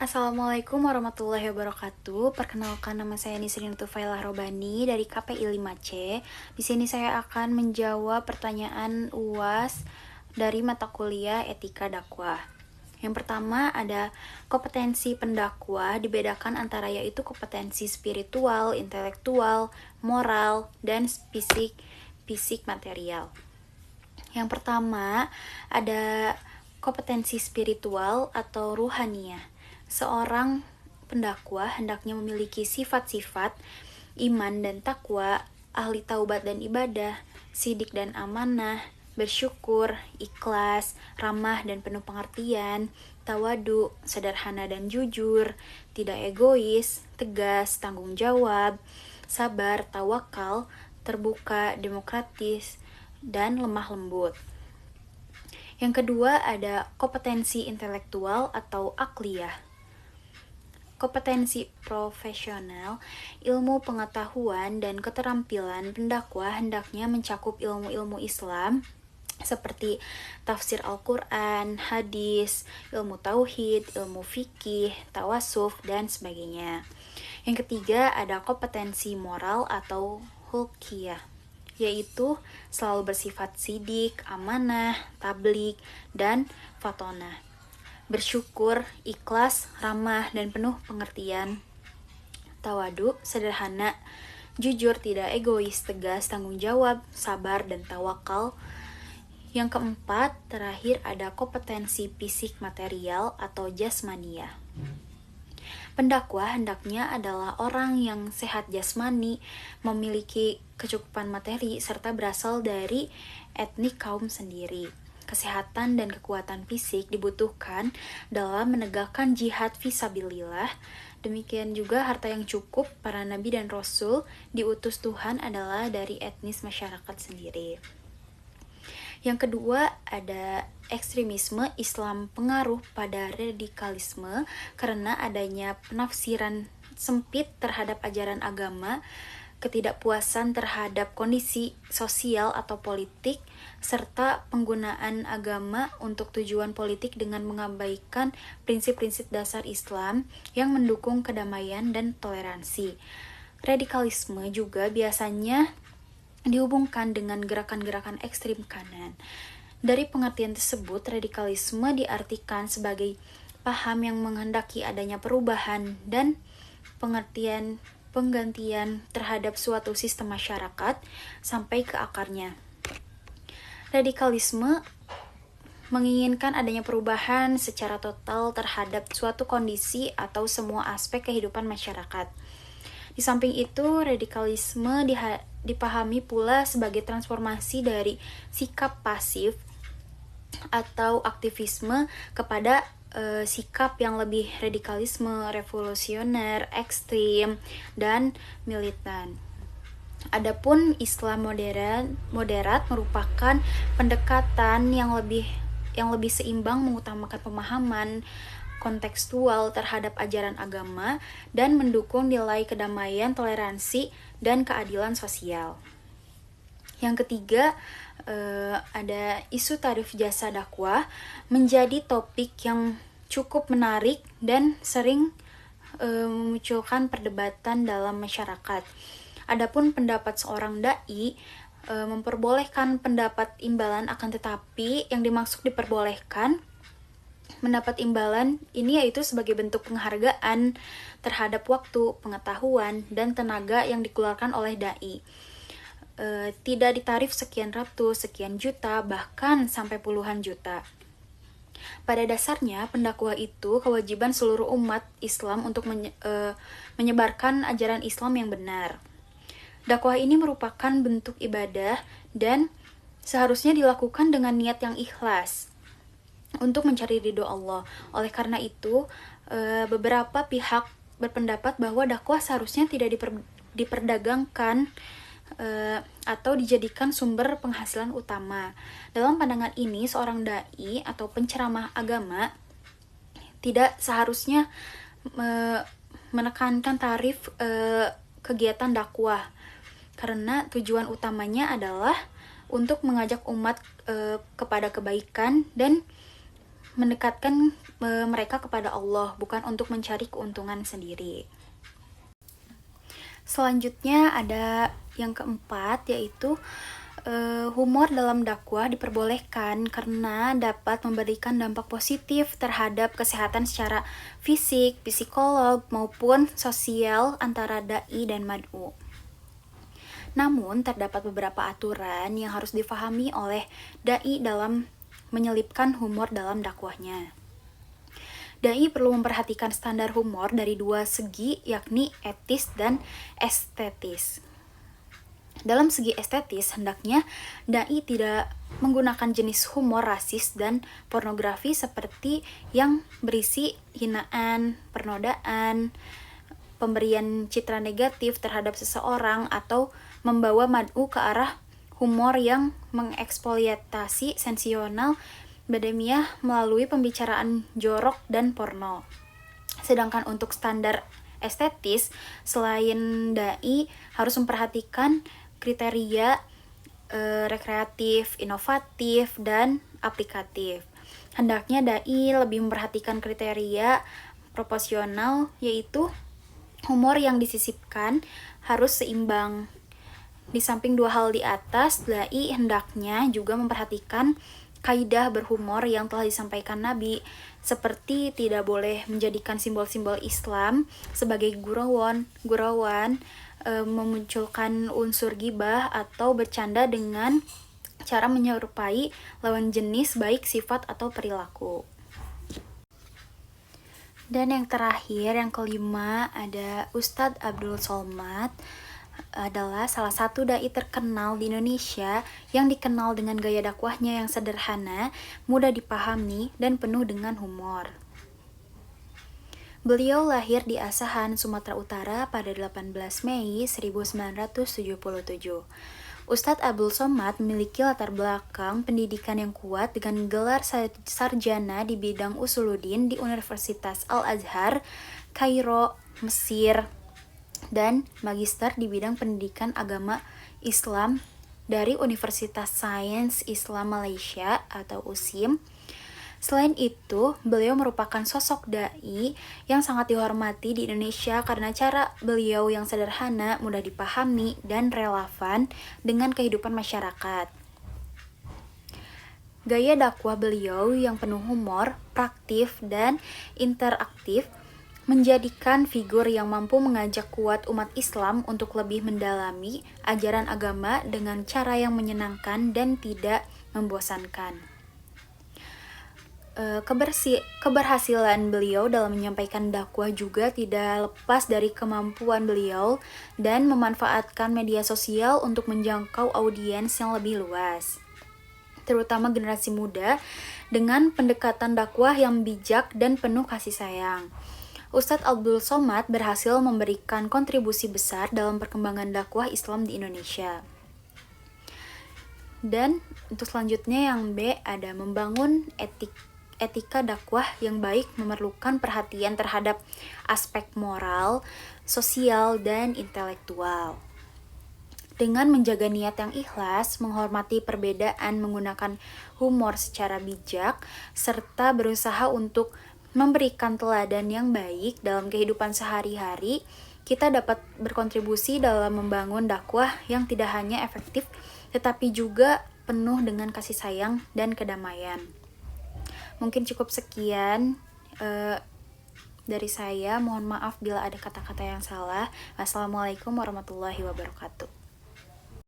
Assalamualaikum warahmatullahi wabarakatuh. Perkenalkan, nama saya Nisrin Tufailah Robani dari KPI 5C. Di sini saya akan menjawab pertanyaan UAS dari mata kuliah Etika Dakwah. Yang pertama ada kompetensi pendakwah, dibedakan antara yaitu kompetensi spiritual, intelektual, moral, dan fisik material. Yang pertama ada kompetensi spiritual atau ruhaniyah. Seorang pendakwah hendaknya memiliki sifat-sifat iman dan takwa, ahli taubat dan ibadah, sidik dan amanah, bersyukur, ikhlas, ramah dan penuh pengertian, tawadu, sederhana dan jujur, tidak egois, tegas, tanggung jawab, sabar, tawakal, terbuka, demokratis, dan lemah lembut. Yang kedua ada kompetensi intelektual atau akliyah. Kompetensi profesional, ilmu pengetahuan dan keterampilan pendakwah hendaknya mencakup ilmu-ilmu Islam seperti tafsir Al-Quran, hadis, ilmu tauhid, ilmu fikih, tawasuf, dan sebagainya. Yang ketiga ada kompetensi moral atau hulkiyah, yaitu selalu bersifat sidik, amanah, tablik, dan fatonah. Bersyukur, ikhlas, ramah, dan penuh pengertian. Tawadu, sederhana, jujur, tidak egois, tegas, tanggung jawab, sabar, dan tawakal. Yang keempat, terakhir ada kompetensi fisik material atau jasmaniyah. Pendakwah hendaknya adalah orang yang sehat jasmani, memiliki kecukupan materi, serta berasal dari etnik kaum sendiri. Kesehatan dan kekuatan fisik dibutuhkan dalam menegakkan jihad fisabilillah. Demikian juga harta yang cukup. Para nabi dan rasul diutus Tuhan adalah dari etnis masyarakat sendiri. Yang kedua ada ekstremisme Islam pengaruh pada radikalisme karena adanya penafsiran sempit terhadap ajaran agama, ketidakpuasan terhadap kondisi sosial atau politik, serta penggunaan agama untuk tujuan politik dengan mengabaikan prinsip-prinsip dasar Islam yang mendukung kedamaian dan toleransi. Radikalisme juga biasanya dihubungkan dengan gerakan-gerakan ekstrim kanan. Dari pengertian tersebut, radikalisme diartikan sebagai paham yang menghendaki adanya perubahan dan penggantian terhadap suatu sistem masyarakat sampai ke akarnya. Radikalisme menginginkan adanya perubahan secara total terhadap suatu kondisi atau semua aspek kehidupan masyarakat. Di samping itu, radikalisme dipahami pula sebagai transformasi dari sikap pasif atau aktivisme kepada sikap yang lebih radikalisme, revolusioner, ekstrim, dan militan. Adapun Islam moderat merupakan pendekatan yang lebih seimbang, mengutamakan pemahaman kontekstual terhadap ajaran agama dan mendukung nilai kedamaian, toleransi, dan keadilan sosial. Yang ketiga, ada isu tarif jasa dakwah menjadi topik yang cukup menarik dan sering memunculkan perdebatan dalam masyarakat. Adapun pendapat seorang dai memperbolehkan pendapat imbalan, akan tetapi yang dimaksud diperbolehkan mendapat imbalan ini yaitu sebagai bentuk penghargaan terhadap waktu, pengetahuan, dan tenaga yang dikeluarkan oleh dai. Tidak ditarif sekian ratus, sekian juta, bahkan sampai puluhan juta. Pada dasarnya, pendakwah itu kewajiban seluruh umat Islam untuk menyebarkan ajaran Islam yang benar. Dakwah ini merupakan bentuk ibadah dan seharusnya dilakukan dengan niat yang ikhlas untuk mencari ridho Allah. Oleh karena itu, beberapa pihak berpendapat bahwa dakwah seharusnya tidak diperdagangkan atau dijadikan sumber penghasilan utama. Dalam pandangan ini, seorang dai atau penceramah agama tidak seharusnya menekankan tarif kegiatan dakwah, karena tujuan utamanya adalah untuk mengajak umat kepada kebaikan dan mendekatkan mereka kepada Allah, bukan untuk mencari keuntungan sendiri. Selanjutnya ada yang keempat, yaitu humor dalam dakwah diperbolehkan karena dapat memberikan dampak positif terhadap kesehatan secara fisik, psikolog, maupun sosial antara dai dan mad'u. Namun, terdapat beberapa aturan yang harus difahami oleh dai dalam menyelipkan humor dalam dakwahnya. Dai perlu memperhatikan standar humor dari dua segi, yakni etis dan estetis. Dalam segi estetis, hendaknya dai tidak menggunakan jenis humor rasis dan pornografi seperti yang berisi hinaan, penodaan, pemberian citra negatif terhadap seseorang, atau membawa mad'u ke arah humor yang mengeksploitasi sensasional bademiah melalui pembicaraan jorok dan porno. Sedangkan untuk standar estetis, selain dai harus memperhatikan kriteria rekreatif, inovatif, dan aplikatif. Hendaknya dai lebih memperhatikan kriteria proporsional, yaitu humor yang disisipkan harus seimbang. Di samping dua hal di atas, dai hendaknya juga memperhatikan kaidah berhumor yang telah disampaikan Nabi, seperti tidak boleh menjadikan simbol-simbol Islam sebagai gurauan, memunculkan unsur gibah atau bercanda dengan cara menyerupai lawan jenis baik sifat atau perilaku. Dan yang terakhir, yang kelima, ada Ustadz Abdul Somad, adalah salah satu dai terkenal di Indonesia yang dikenal dengan gaya dakwahnya yang sederhana, mudah dipahami, dan penuh dengan humor. Beliau lahir di Asahan, Sumatera Utara pada 18 Mei 1977. Ustadz Abdul Somad memiliki latar belakang pendidikan yang kuat dengan gelar sarjana di bidang usuluddin di Universitas Al-Azhar, Kairo, Mesir, dan magister di bidang pendidikan agama Islam dari Universitas Sains Islam Malaysia atau USIM. Selain itu, beliau merupakan sosok dai yang sangat dihormati di Indonesia karena cara beliau yang sederhana, mudah dipahami, dan relevan dengan kehidupan masyarakat. Gaya dakwah beliau yang penuh humor, praktif, dan interaktif menjadikan figur yang mampu mengajak kuat umat Islam untuk lebih mendalami ajaran agama dengan cara yang menyenangkan dan tidak membosankan. Keberhasilan beliau dalam menyampaikan dakwah juga tidak lepas dari kemampuan beliau dan memanfaatkan media sosial untuk menjangkau audiens yang lebih luas, terutama generasi muda, dengan pendekatan dakwah yang bijak dan penuh kasih sayang. Ustadz Abdul Somad berhasil memberikan kontribusi besar dalam perkembangan dakwah Islam di Indonesia. Dan untuk selanjutnya yang B, ada membangun etika dakwah yang baik memerlukan perhatian terhadap aspek moral, sosial, dan intelektual. Dengan menjaga niat yang ikhlas, menghormati perbedaan, menggunakan humor secara bijak, serta berusaha untuk memberikan teladan yang baik dalam kehidupan sehari-hari, kita dapat berkontribusi dalam membangun dakwah yang tidak hanya efektif, tetapi juga penuh dengan kasih sayang dan kedamaian. Mungkin cukup sekian dari saya. Mohon maaf bila ada kata-kata yang salah. Wassalamualaikum warahmatullahi wabarakatuh.